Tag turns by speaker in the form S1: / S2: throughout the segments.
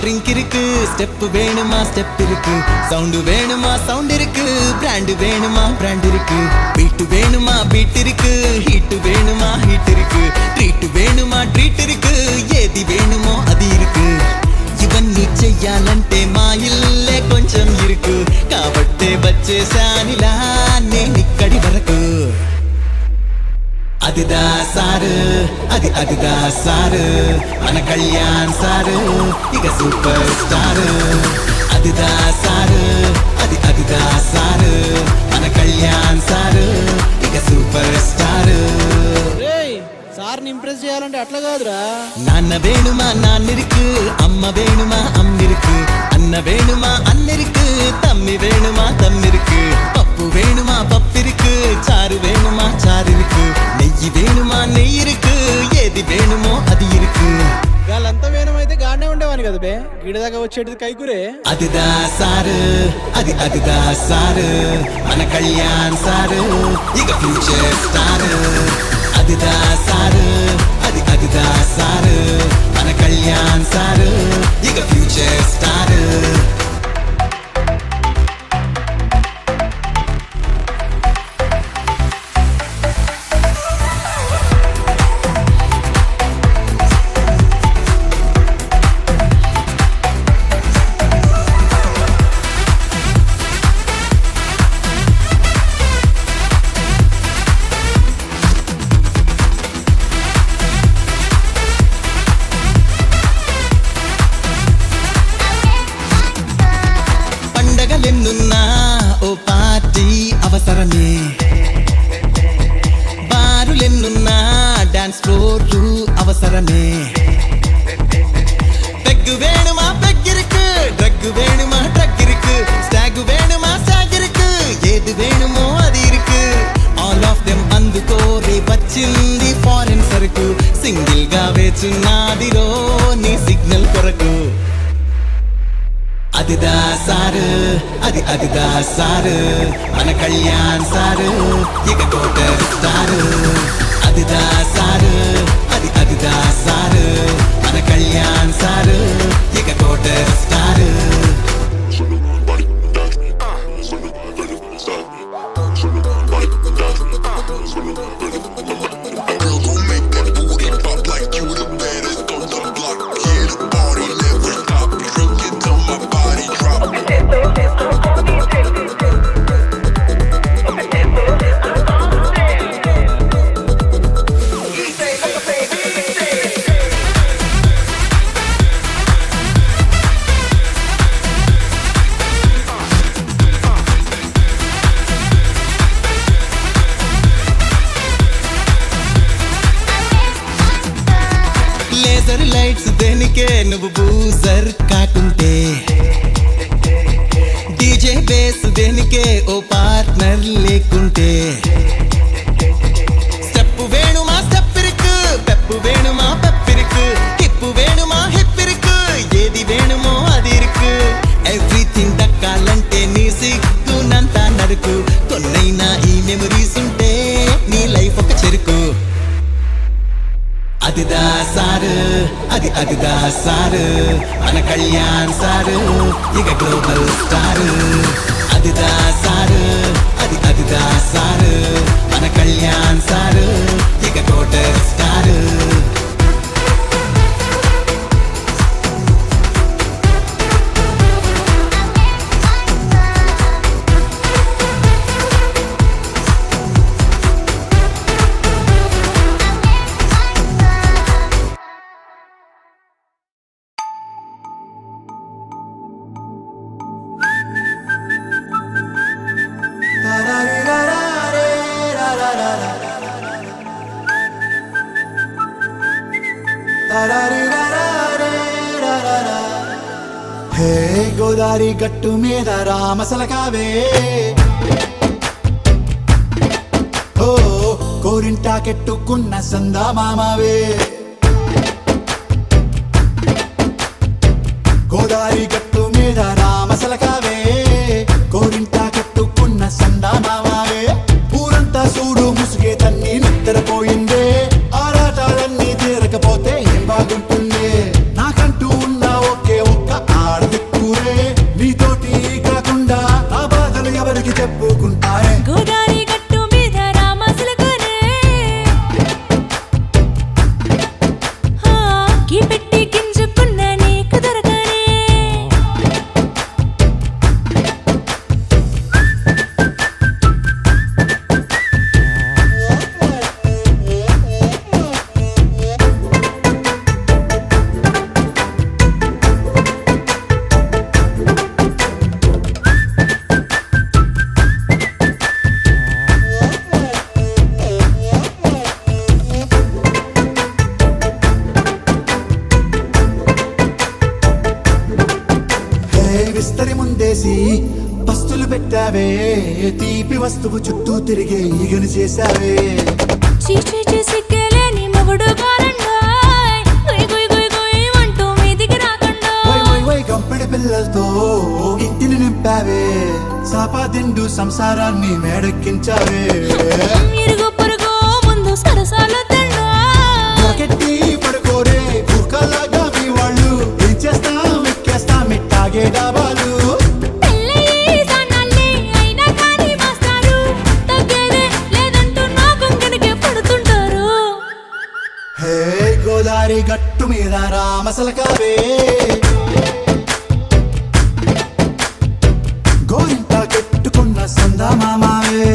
S1: Drink இருக்கு, step வேணுமா step இருக்கு, சவுண்ட் வேணுமா சவுண்ட் இருக்கு, பிராண்ட் வேணுமா பிராண்ட் இருக்கு, பீட் வேணுமா பீட் இருக்கு, ஹீட் வேணுமா ஹீட் இருக்கு, ட்ரீட் வேணுமா ட்ரீட் இருக்கு, ఏది వేணுమో అది ఇరుకు. ఇవన్నీ చెయ్యాలంటే మా ఇల్లే కొంచెం ఇరుకు, కాబట్టే వచ్చేసానిలా నేనిక్కడి వరకు. అదిదా సారు అదిదా సారు మన కళ్యాణ్ సారు ఇక సూపర్ స్టార్. అదిదా సారు అదిదా సారు మన కళ్యాణ్ సారు ఇక సూపర్ స్టార్.
S2: సార్ని ఇంప్రెస్ చేయాలంటే అట్లా కాదురా.
S1: నాన్న వేణుమా నాన్నిருக்கு, అమ్మ వేణుమా అమ్మిருக்கு, అన్న వేణుమా అన్నిருக்கு, తమ్మి వేణుమా తమ్మిருக்கு, పప్పు వేణుమా పప్పిருக்கு, చారు వేణుమా చారిருக்கு, నెయ్యి వేణుమా నెయ్యిருக்கு, ఏది వేణుమో అది ఇరుకు.
S2: వాళ్ళంతా వేణమైతే గానే ఉండేవాని కదా బే, గిడదాకా వచ్చేటిది కైకురే.
S1: అదిదా సారు అదిదా సారు మన కళ్యాణ్ సారు ఇక ఫ్యూచర్ స్టార్. అదిదా సారు అదిదా సారు మన కళ్యాణ్ సారు ఇక ఫ్యూచర్ స్టార్. పండగలెన్నున్నా ఓ పార్టీ అవసరమే, బారులెన్నున్నా డాన్స్ ఫ్లోర్లు అవసరమే, పెగ్గు వేణుమా పెగ్గిருக்கு, డ్రగ్ వేణుమా డ్రగ్ ఇருக்கு, స్టాగ్ వేణుమా స్టాగ్ ఇருக்கு, ఏది వేణుమో అది ఇருக்கு. ఆల్ ఆఫ్ దెమ్ అందుకోరే వచ్చింది ఫారెన్ సరుకు, సింగిల్ గా వేచున్నాదిరో నీ సిగ్నల్ కొరకు. అదిదా సారు అదిదా సారు మన కళ్యాణ్ సారు ఇక టోటల్ స్టార్. అదిదా సారు అదిదా సారు మన కళ్యాణ్ సారు ఇక టోటల్ స్టార్. లేజర్ లైట్స్ దేనికే నువ్వు బూజర్ కాకుంటే, డీజే బేస్ దేనికే ఓ పార్ట్నర్ లేకుంటే, స్టెప్ వేణుమా స్టెప్ ఇருக்கு, పెప్పు వేణుమా పెప్పిருக்கு, హిప్ వేణుమా హిప్ ఇருக்கு, ఏది వేణుమో అది ఇருக்கு. ఎవ్రీథింగ్ దక్కాలంటే నీ సిగ్గునంతా నరుకు, కొన్నైనా ఈ మెమరీస్ ఉంటే నీ లైఫ్ ఒక చెరుకు. అదిదా సారు అదిదా సారు మన కళ్యాణ్ సారు ఇక గ్లోబల్ స్టార్. అదిదా సారు అదిదా సారు మన కళ్యాణ్ సారు ఇక టోటల్ స్టార్.
S3: హే గోదారి గట్టు మీద రామసలకావే, ఓ కోరింటాకెట్టుకున్న సందా మామావే, గోదారి గట్టు మీద రామసలకావే, కోరింటాకెట్టుకున్న సందా మామావే, ఊరంతా చూడు ముసుగే తన్ని నిద్రపోయిందే, ఆరాటాలన్నీ తీరకపోతే ఏం బాగుంటుందే, నాకంటూ ఉన్న ఒకే ఒక్క ఆయ్.
S4: గోదారి గట్టు మీద రామసులకనే గీ పెట్టి గింజుకున్న నీకు దొరకనే
S3: హే విస్తరి ముందేసి పస్తులు పెట్టావే తీపి వస్తువు చుట్టూ తిరిగే ఈగను చేశావే
S4: చీచీ సిగ్గలేని మొగుడు కాలండాయ్ గుయ్ గుయ్ గుయ్ గుయ్ అంటూ మీదికి రాకుండా
S3: వై గంపెడి పిల్లలతో ఇంటిని నింపావే సాపాదిండు సంసారాన్ని మేడెక్కించావే
S4: ఇరుగు పొరుగు ముందు సరసాల తండా
S3: పొరకెట్టి పడుకోరే కుక్కలాగా మీ వాళ్ళు ఏం చేస్తాం ఎక్కేస్తాం ఇట్టాగే డాబాలు
S4: పెళ్ళయి సన్నాళ్ళే అయినా కానీ మాస్తారు తగ్గేదే లేదంటూ నా కొంగనికే పడుతుంటారు
S3: హే గోదారి గట్టు మీద రామసలకావే గోరింట కెట్టుకున్న సందా మామావే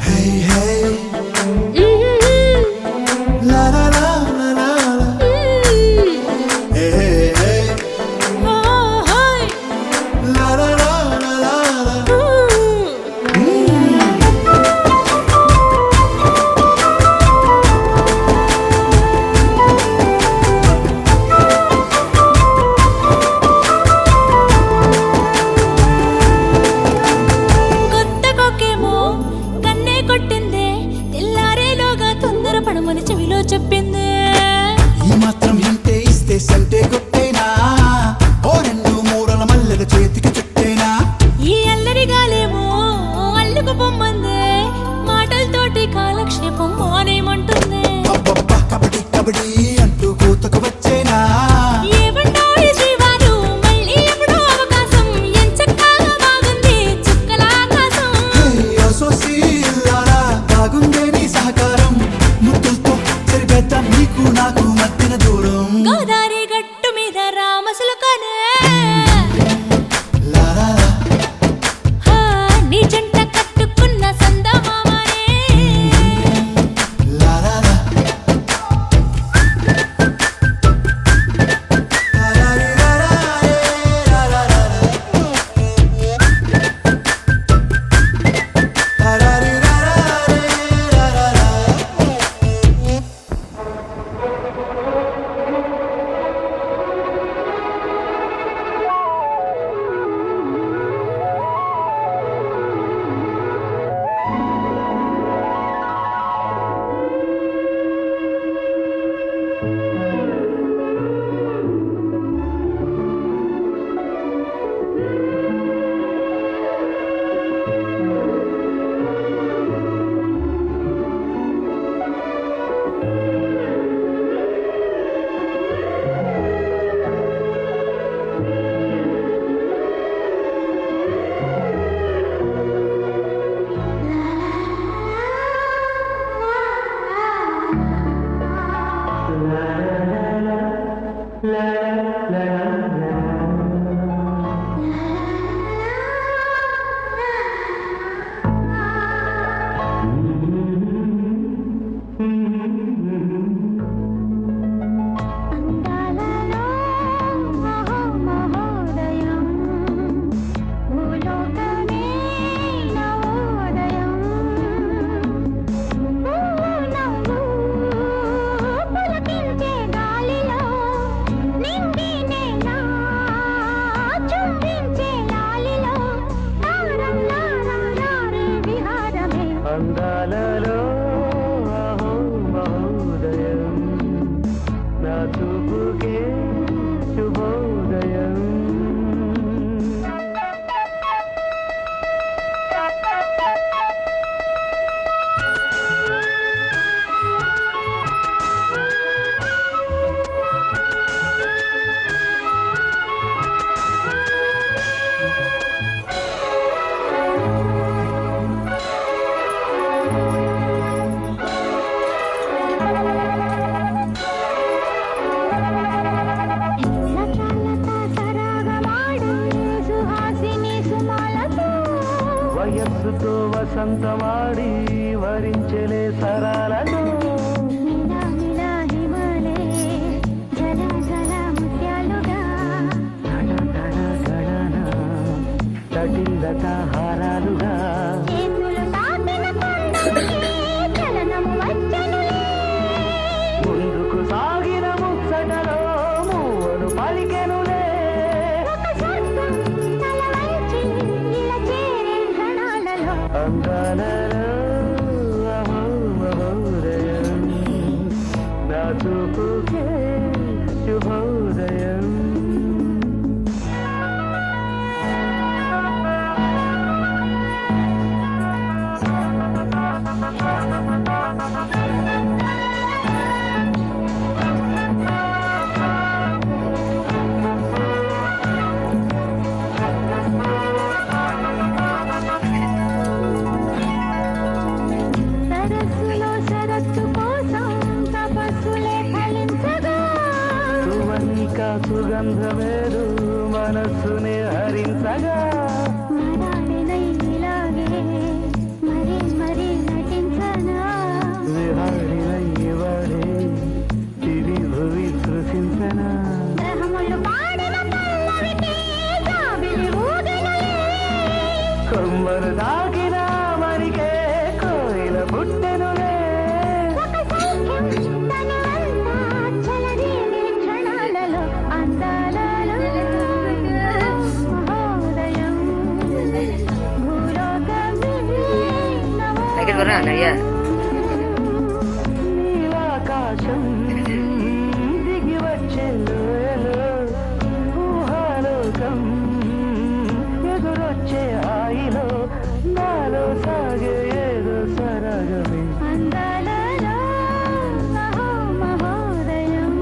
S3: హే హే లా లా లా లా లా లా. హే హే హే
S4: ఓహోయ్
S3: లా లా లా లా లా లా.
S4: కొత్త కొక్కేమో కన్నే కొట్టిందే తెల్లారేలోగా తొందర పడమని చెవిలో చెప్పిందే
S3: ఈ మాత్రం హింటే ఇస్తే సంటే కొట్టేనా ఓ రెండు మూరల మల్లెల చేతికి చుట్టేనా
S4: ఈ అల్లరి గాలేమో అల్లుకు పొమ్మందే మాటలతోటి కాలక్షేపం మానేమంటుందే
S3: అబ్బబ్బా కబడ్డీ కబడ్డీ అంటూ కూతకు వచ్చేనా
S4: ఏమంటాయి శ్రీవారు మళ్ళీ ఎప్పుడో అవకాశం ఎంచక్కా బాగుంది చుక్కల ఆకాశం
S3: హే అసోసి ఇల్లారా బాగుందే నీ సహకారం ముద్దులతో సరిపెద్దాం నీకు నాకు మధ్యన దూరం
S4: గోదారి గట్టు మీద రామసులకనే
S3: లా లా లా.
S4: నీ జంట కట్టుకున్న సందమామనే
S3: లా లా లా. లా లా రీ లా లా రే లా లా లా లా. లా లా రీ లా లా రే లా లా లా.
S5: పులకించే గాలిలో నింగి చూపుకే శుభోదయం.
S4: సరస్సులో శరత్తు కోసం తపస్సులే ఫలించగా
S5: సువనిక సుగంధమేదు మనస్సుని హరించగా
S4: మరాడినై ఇలాగే మరీ మరీ నటించనా
S5: విహారినయ్యవాడే తిరి భువి సృశించనా
S4: గ్రహములు పాడిన పల్లవికి జాబిలి ఊగెనులే.
S5: కొమ్మరు దాగిన మరికే కోయిల పుట్టెనులే.
S4: ఒక సౌఖ్యం తన అంతా చెలరేగే క్షణాలలో అందాలలో మహోదయం భూలోకమే నవోదయం.
S5: నీలాకాశం దిగి వచ్చే లోయలో ఊహాలోకం ఎదురొచ్చే హాయిలో నాలో సాగే ఏదో సరగమే.
S4: అందాలలో మహోదయం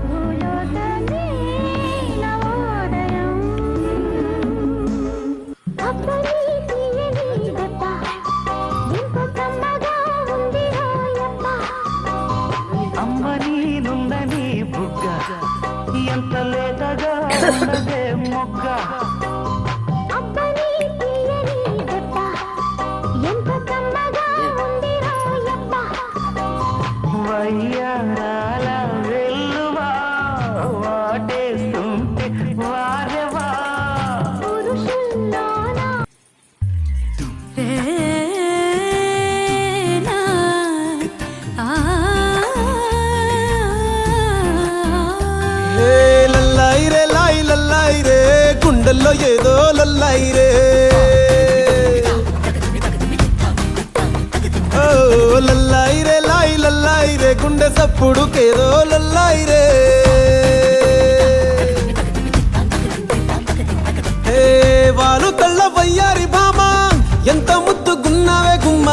S4: భూలోకమే నవోదయం. అబ్బని తీయని దెబ్బ ఎంత కమ్మగా ఉంది రోయప్ప.
S5: అమ్మని నుందని బుగ్గ ఎంత లేతగా ఉన్నదే మొగ్గ.
S4: అబ్బని తీయని దెబ్బ ఎంత కమ్మగా ఉంది రోయప్ప.
S5: వయ్యారాల వెల్లువా వాటేస్తుంటే వారెవా.
S4: పురుషుల్లోన
S2: ఏ లల్లాయి రే లాయి లల్లాయి రే గుండెల్లో ఏదో లల్లాయి రే ఓ లల్లాయి రే లాయి లల్లాయి రే గుండె సప్పుడుకేదో లల్లాయి రే ఏ వాలు కళ్ళ వయ్యారి భామ ఎంత ముద్దుగున్నావే గుమ్మ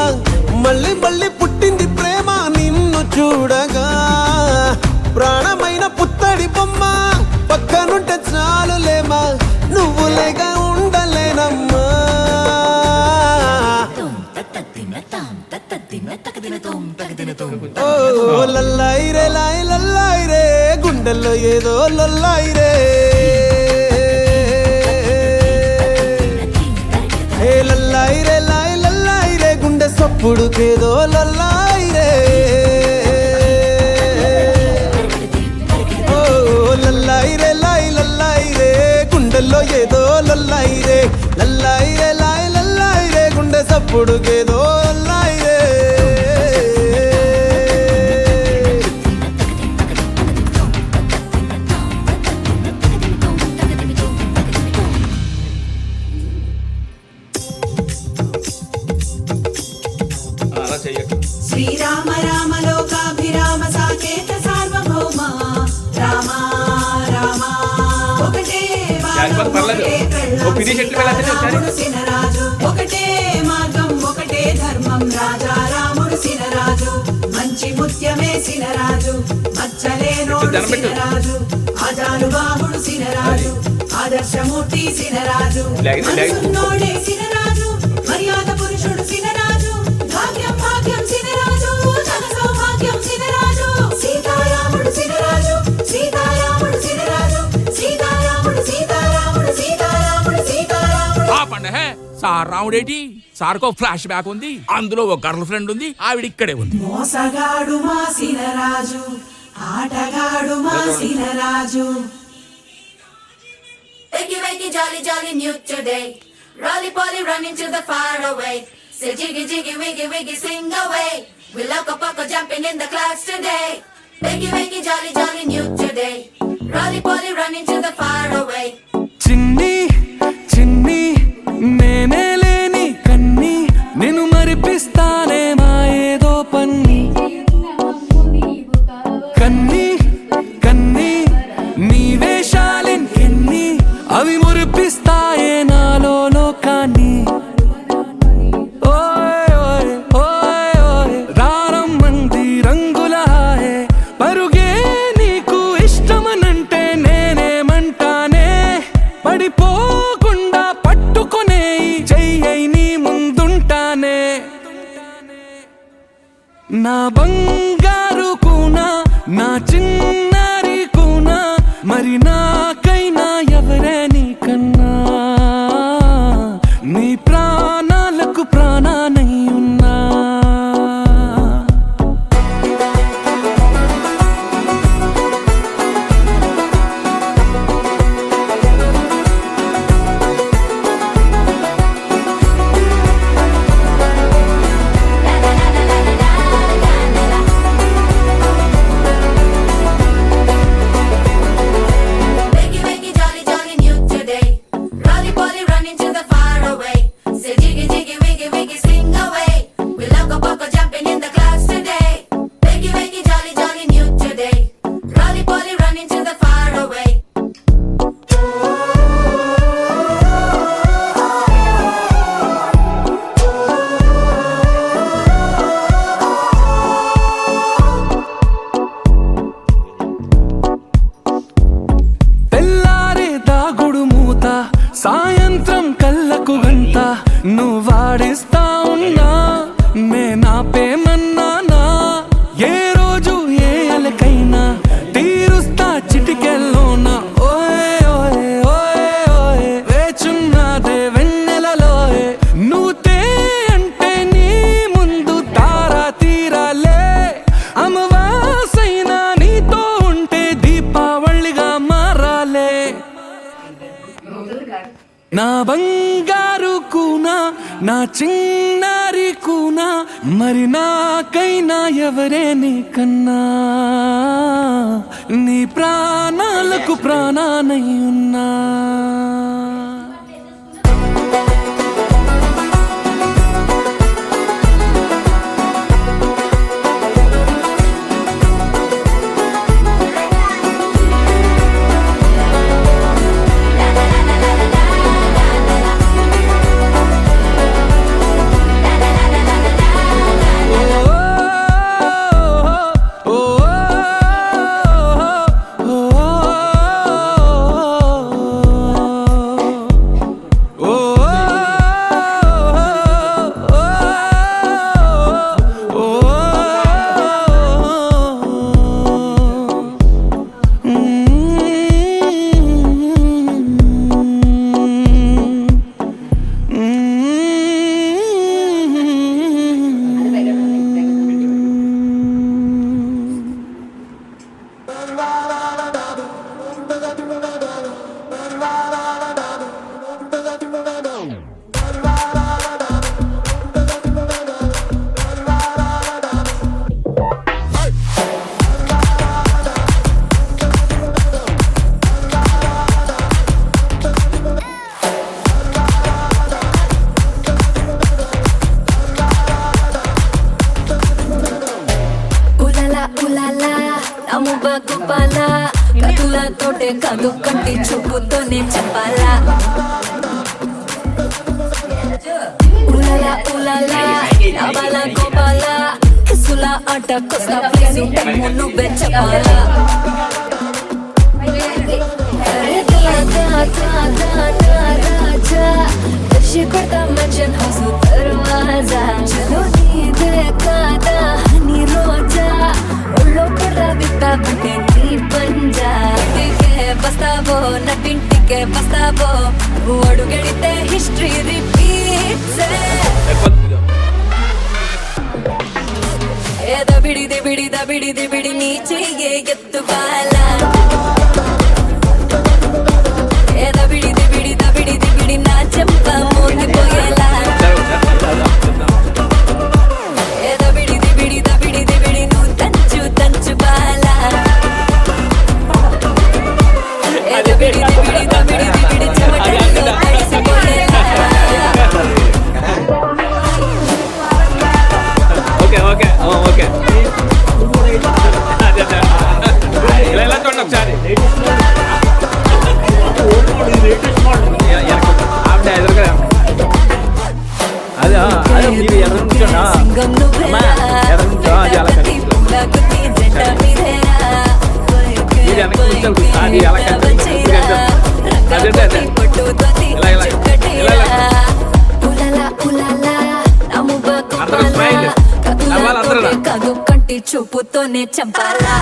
S2: మళ్ళీ మళ్ళీ పుట్టింది ప్రేమ నిన్ను చూడగా ప్రాణమైన పుత్తడి బొమ్మ పక్కనుంటే చాలులేమా నువ్వు లేక ఉండలేనమ్మా ఓ లల్లాయి రే లాయి లల్లాయి రే గుండెల్లో ఏదో లల్లాయి రే ఏ లల్లాయి రే లాయి లల్లాయి రే గుండె సప్పుడుకేదో లల్లాయి రే ఓ లల్లాయి రే లాయి లల్లాయి రే గుండెల్లో ఏదో లల్లాయి రే లల్లాయి రే లాయి లల్లాయి రే గుండె సప్పుడుకేదో లల్లాయి రే
S6: శ్రీరామ రామ లోకాభిరామ సాకేత సార్వభౌమ రామ రామ ఒకటే బాణం, ఒకటే కళ్ళం, రాముడు సినరాజు ఒకటే మార్గం ఒకటే ధర్మం రాజా రాముడు సినరాజు మంచి ముత్యమే సినరాజు మచ్చలేనోడు సినరాజు ఆజాను బాహుడు సినరాజు ఆదర్శమూర్తి సినరాజు మనసున్నోడే సినరాజు మర్యాద పురుషుడు సినరాజు భాగ్యం భాగ్యం సినరాజు తన సౌభాగ్యం సినరాజు సీతారాముడు సినరాజు సీతారాముడు సినరాజు సీతారాముడు సీతారాముడు సీతారాముడు సీతారాముడు.
S7: ఆపండి హే సార్ రాముడేటి సార్కో ఫ్లాష్ బ్యాక్ ఉంది అందులో ఒక గర్ల్ ఫ్రెండ్ ఉంది ఆవిడ ఇక్కడే ఉంది.
S6: మోసగాడు మా సినరాజు ఆటగాడు మా సినరాజు.
S8: Wakey, wakey, jolly, jolly, new today. Rolly polly, running to the far away. Say jiggy, jiggy, wiggy, wiggy, sing away. We loco poco jumping in the clouds today. Wakey, wakey, jolly, jolly, new today. Rolly polly, running to the far away.
S5: చిన్ని చిన్ని నేనే లేని కన్ని నిన్ను మరిపిస్తానే మా ఏదో పన్ని. బంగారు కూనా నా చిన్నారి కూనా మరి నాకైనా ఎవరే నీకన్నా నీ ప్రాణాలకు ప్రాణానై ఉన్నా
S8: Wakey, wakey, jolly, jolly, new today. Rolly poly, running to the far away. Say jiggy, jiggy, wiggy, wiggy, sing away. We loco poco jumping in the clouds today. Wakey, wakey, jolly, jolly, new today. Rolly poly, running to the far away.
S5: తెల్లారే దాగుడు మూత సాయంత్రం కళ్ళకు గంట నువ్వు వాడిస్తా ఉన్నా నే నా పేమన్నానా ఏ రోజు ఏ అలకైనా తీరుస్తా చిటికెల్లోనా ఓయే ఓయే ఓయే ఓయే వేచున్నదే వెన్నెలలోయే నువ్వుతే అంటే నీ ముందు తారా తీరాలే అమవాసైనా నీతో ఉంటే దీపావళిగా మారాలే నా బంగారు కూనా నా చిన్నారి కూనా మరి నాకైనా ఎవరే నీకన్నా నీ ప్రాణాలకు ప్రాణానై ఉన్నా
S4: గోపాలా కదులతోటే కాదు కంటి చూపుతోనే చెప్పాలా ఉలాలా ఉలాలా నవాలా గోపాలా కిసులా ఆట కొస్తా ప్లీజ్ టైము నువ్వే చెప్పాలా రాజా దర్శి కొడతా మెన్షన్ హౌస్ దర్వాజా చలో నీదే కాదా హనీ రోజా ఒళ్ళో పడవితా బిడ్డే నీ పంజా ఇంటికే బస్తావో నటింటికే బస్తావో అడుగడితే హిస్టరీ రిపీట్స్ దబిడి బిడి నీ చెయ్యే ఎత్తువాలా దబిడి నా చెంప మోగిపోయేలా దబిడి నువ్వు తంచు బాలా దబిడి చెమటల్లో తడిసిపోయేలా
S7: ఓకే ఇలా చూడండి ఒకసారి అదే అదే మీరు ఎదురు కూర్చోండి మీరు వెనక కూర్చోండి అది ఎలా అదే
S4: అందరూ దెబ్బతోనే చంపాలా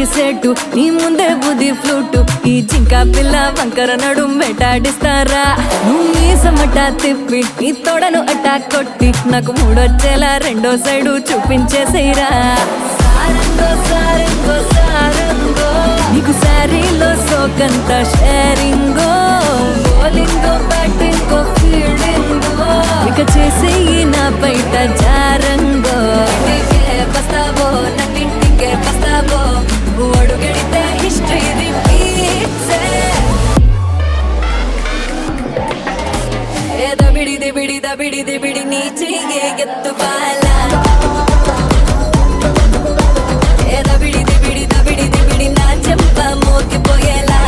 S4: సెట్టు నీ ముందే బుద్ధి ఫ్లూటు ఈ జింకా పిల్ల వంకర నడుం వేటాడిస్తారా నువ్వు మీసమట తిప్పి నీ తోడను అటాక్ కొట్టి నాకు మూడొచ్చేలా రెండో సైడు చూపించేసేరా సారంగో సారంగో సారంగో నీకు శారీలో సోకంత షేరింగో బౌలింగో బ్యాటింగో ఫీల్డింగో ఇక చేసేయి నా బయట జారంగో పస్తావో నన్నింటికే పస్తావో అడుగడితే హిస్టరీ రిపీట్స్ దబిడి నీ చెయ్యే ఎత్తు బాలా దబిడి నా చెంప మోగిపోయేలా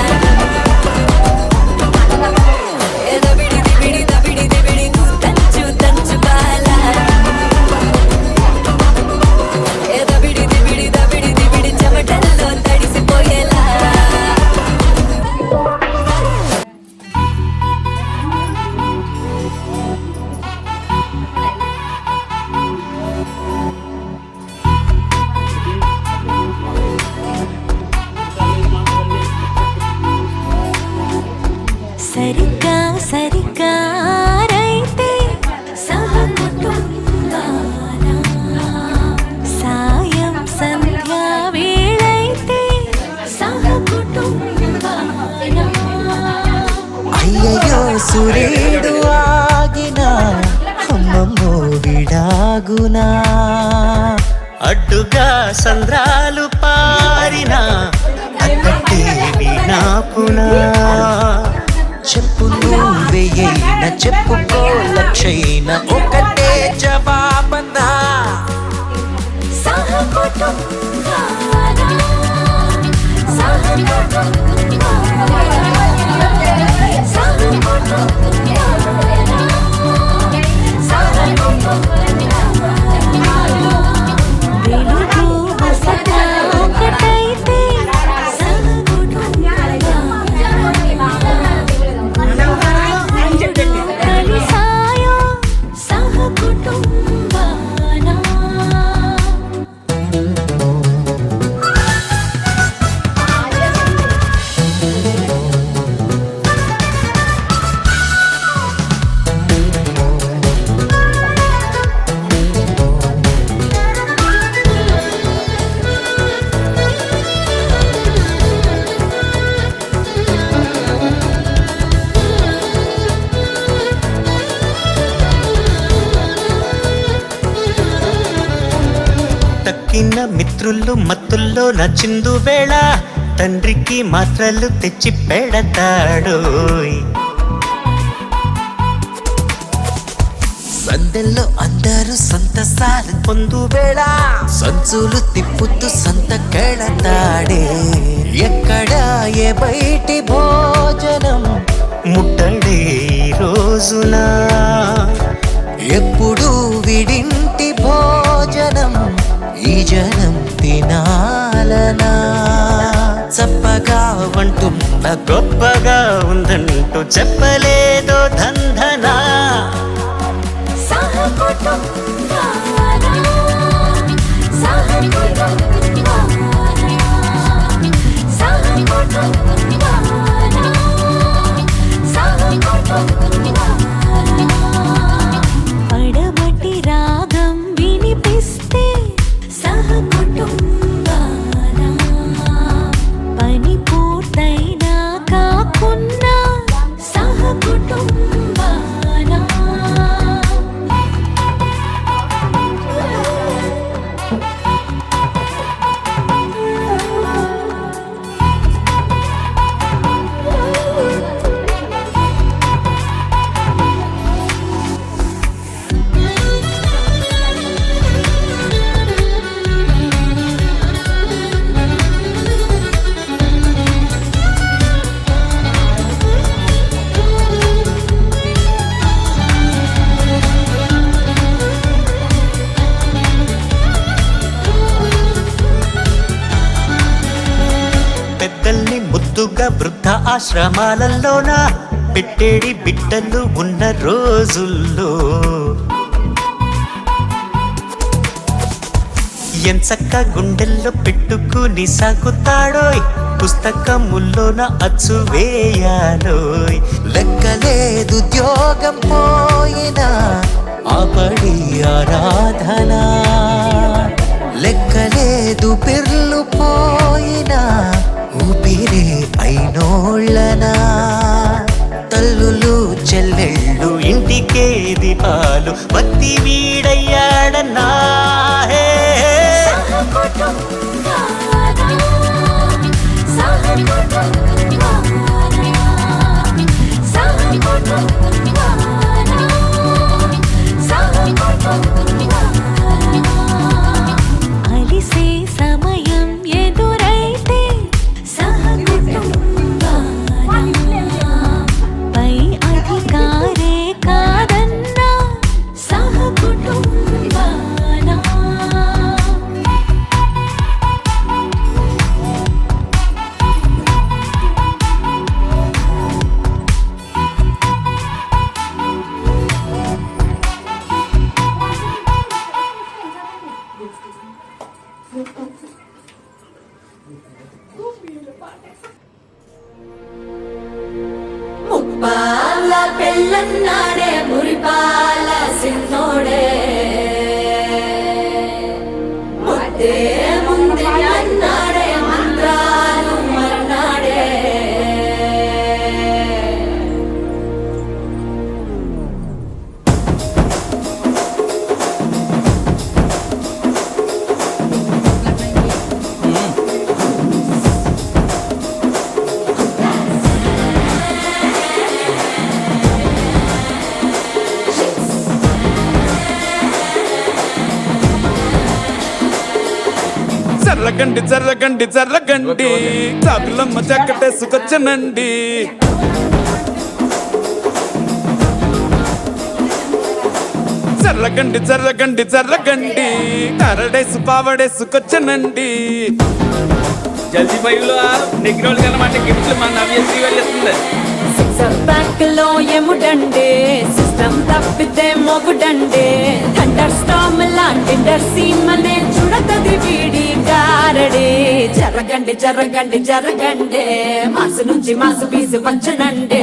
S4: దబిడి నువ్వు తంచు బాలా దబిడి చెమటల్లో తడిసిపోయేలా సరిగ్గా రైతే సహకుటుంబానా సాయం సంధ్యా వేళైతే సహకుటుంబానా
S1: అయ్యయ్యో సూర్యుడు ఆగిన అమ్మమ్మో విడాగునా అడ్డుగా సంద్రాలు పారిన అక్కడే వినాపునా చెప్పు నువ్వేయైనా చెప్పుకో లక్షైన ఒకటే జవాబనా
S4: సహకుటుంబానా వెలుగు వసత ఒకటైతే కలిసాయో సహకుటుంబానా
S1: తక్కిన మిత్రులు మత్తుల్లో నచ్చిందు వేళ తండ్రికి మాత్రలు తెచ్చి పెడతాడు సందెల్లో అందరూ సంతసాలు పొందు వేళ సంచులు తిప్పుతూ సంత కెళతాడే ఎక్కడ ఏ బయటి భోజనం ముట్టడే రోజున ఎప్పుడు విడింటి భోజనం ఈ జనం తినాలనా చప్పగా వంటున్న గొప్పగా ఉందంటూ చెప్పలేదో దంధనా
S4: పడమటి రాగం వినిపిస్తే సహకుటుంబానా పని పూర్తయినా కాకున్నా సహకుటుంబానా
S9: ఆశ్రమాలలోన పెట్టేడి బిడ్డలు ఉన్న రోజుల్లో ఎంచక్క గుండెల్లో పెట్టుకుని సాగుతాడోయ్ పుస్తకముల్లోన అచ్చు వేయాలోయ్ లెక్కలేదు ఉద్యోగం పోయినా ఆపడి ఆరాధన లెక్కలేదు పిర్లు పోయినా ఊపిరే అయినోళ్ళనా తల్లులు చెల్లెళ్ళు ఇంటికే దీపాలు బత్తి వీడయ్యాడన్నా
S4: అలిసే సమయం ఎదురైతే పై అధికారే కాదన్నా సహకుటుంబానా
S8: ముప్పాల పెళ్ళన్నాడే మురిపాల సిన్నోడే ముద్దే ముందే అన్నాడే మంత్రాలు మర్నాడే
S5: జర్రగండి జర్రగండి జర్రగండి చాకులమ్మ చక్కటేసుకొచ్చనండి జర్రగండి జర్రగండి జర్రగండి కరడేసు పావడేసుకొచ్చనండి జల్దీ బయలు నెగ్గినోళ్ళు కనమాట గిఫ్ట్లు మన నవ్యేసి వెళ్ళేస్తుంది
S6: బ్యాంక్ లో ఎముడండే సిస్టమ్ తప్పితే మొగుడండే థండర్ స్టామ్ లాంటి సీమనే చూడతది వీడి గారడే జరగండి జరగండి జరగండే మాసు నుంచి మాసు పీసు పంచనండే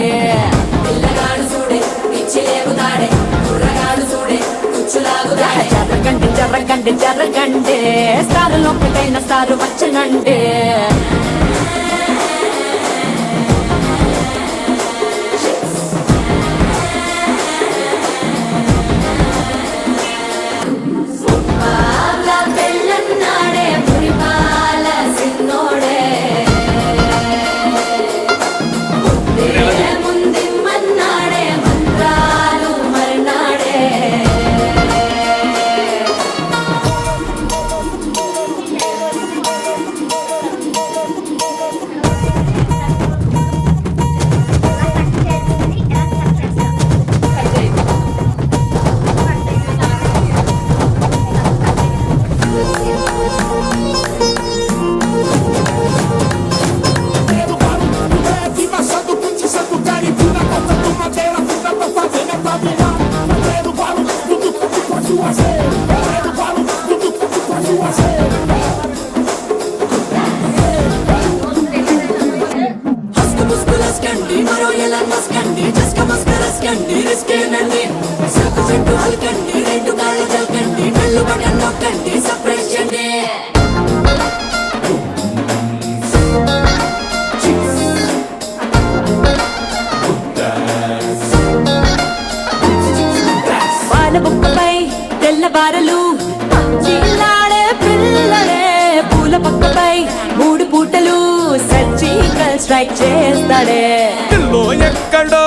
S8: పిల్లగాడు చూడే పిచ్చి లేగుతాడే కుర్రగాడు చూడే కుచ్చులాగుతాడే
S6: జరగండి జరగండి జరగండే స్టారులో ఒకటైన స్టారు వచ్చనండే
S8: పెళ్ళన్నాడే మురిపాల సిన్నోడే ముందిమ్మన్నాడే మంత్రాలు మర్నాడే
S6: మరో ఎలా మస్కండి జస్క మస్కరస్కండి రిస్కేనండి సక్కు చెట్టు అల్కండి రెండు కాళ్ళ జల్కండి కళ్ళు బటన్ నొక్కండి సర్ప్రైజ్ చేయండి వాళ్ళ బుక్కపై తెల్లవారలు చిల్లాడే పిల్లలే పూల పక్కపై మూడు పూటలు సర్జికల్ స్ట్రైక్ చేస్తాడే
S5: పిల్లో ఎక్కడో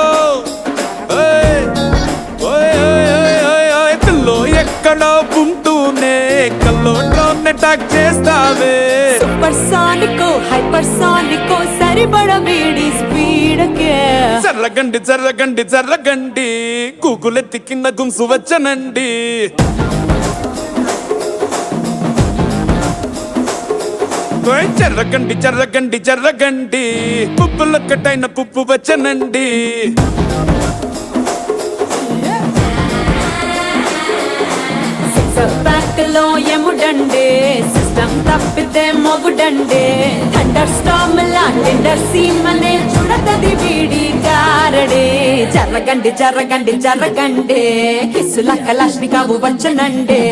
S5: పిల్లో ఎక్కడో ఉంటూనే కల్లోనే టాక్ చేస్తావే
S6: సూపర్ సానికో హైపర్ సానికో సరిపడ వీడి స్పీడ్కే
S5: జర్రగండి జర్రగండి జర్రగండి గూగులెత్తి కింద గుంసు వచ్చనండి ఓయ్ చెర్రగండి చెర్రగండి చెర్రగండి పుప్పులొక్కటైన పుప్పు వచ్చనండి
S6: లో ఎముడండే సిస్టమ్ తప్పితే మొగుడండే థండర్ స్టామ్ లా టెండర్ సీమనే చూడతది వీడి గారడే జర్రగండి జర్రగండి జర్రగండే కిస్సుల కలాష్నికావు వచ్చనండే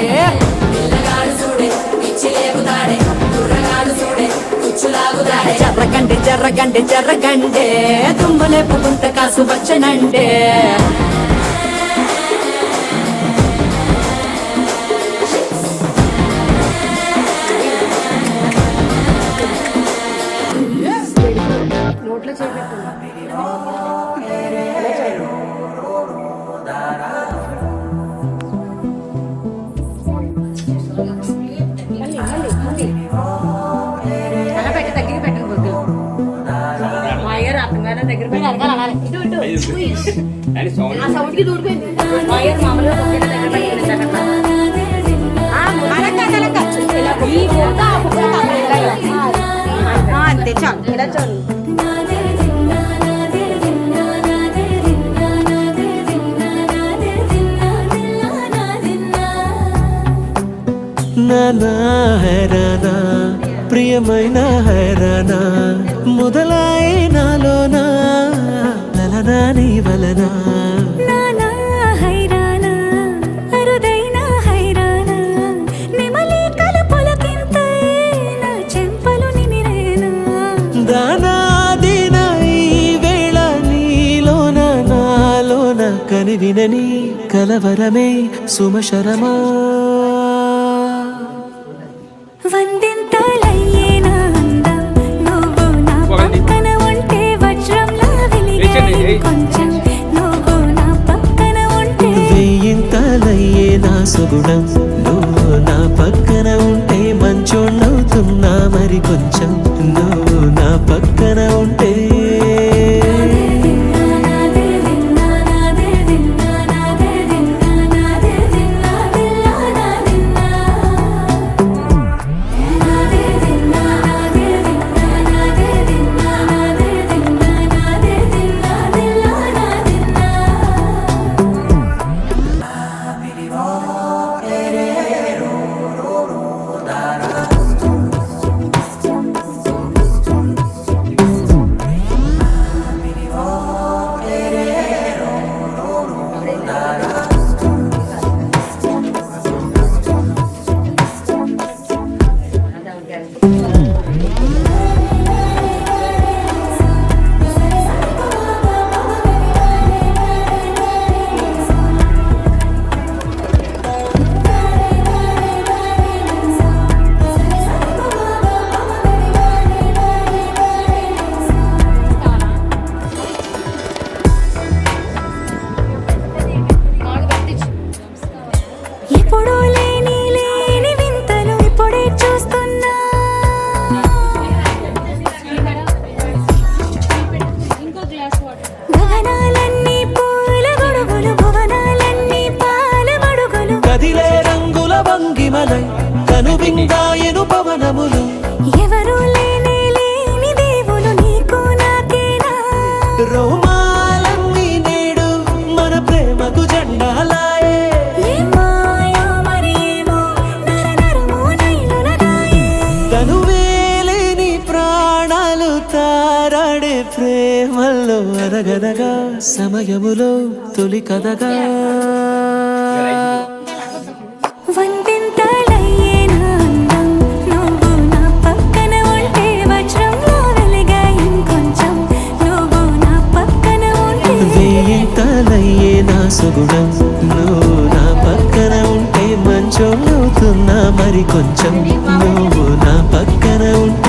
S6: పిల్లగాడు చూడే పిచ్చి లేగుతాడే కుర్రగాడు చూడే కుచ్చులాగుతాడే జర్రగండి జర్రగండి జర్రగండే దుమ్ములేపు గుంట కాసు వచ్చనండే
S4: అంతే చాలు ఇలా చాలు
S9: నానా హైరానా ప్రియమైన హైరానా మొదలాయి నాలోనా లలనా నీ వలనా
S4: నానా హైరానా అరుదైన హైరానా నెమలి కలుపులకింతై నా చెంపలు నిమిరేనా
S9: దానాదిన ఈ వేళ నీలోన నాలోన కనివినని కలవరమే సుమశరమా
S4: వందింతలయ్యేనా అందం నువ్వు నా పక్కన ఉంటే వజ్రంలా వెలిగే కొంచెం నువ్వు నా పక్కన ఉంటే
S9: వెయ్యింతలయ్యే నా సుగుణం నువ్వు నా పక్కన ఉంటే మంచోళ్ళవుతున్నా మరి కొంచెం నువ్వు నా పక్కన ఉంటే
S4: ఎప్పుడూ లేని లేని వింతలు ఇప్పుడే చూస్తున్నా గగనాలన్నీ పూల గొడుగులు భువనాలన్నీ పాల మడుగులు
S9: కదిలే రంగుల భంగిమలై కనువిందాయను పవనములు
S4: ఎవరూ లేని లేని దేవులు నీకు నాకేనా
S9: రోమాలన్నీ నేడు మన ప్రేమకు జెండాలాయే
S4: ఏ మాయో మరి ఏమో నరనరమో నైలునగాయే
S9: తనువేలేని ప్రాణాలు తారాడే ప్రేమల్లో అరగదగా సమయములో తొలి కదగా
S4: వందింతలయ్యేనా అందం నువ్వు నా పక్కన ఉంటే వజ్రంలో వెలిగా ఇంకొంచెం నువ్వు నా పక్కన ఉంటే
S9: వెయ్యింతలయ్యే నా సుగుణం నువ్వు నా పక్కన ఉంటే మంచోళ్ళవుతున్నా మరి కొంచెం నువ్వు నా పక్కన ఉంటే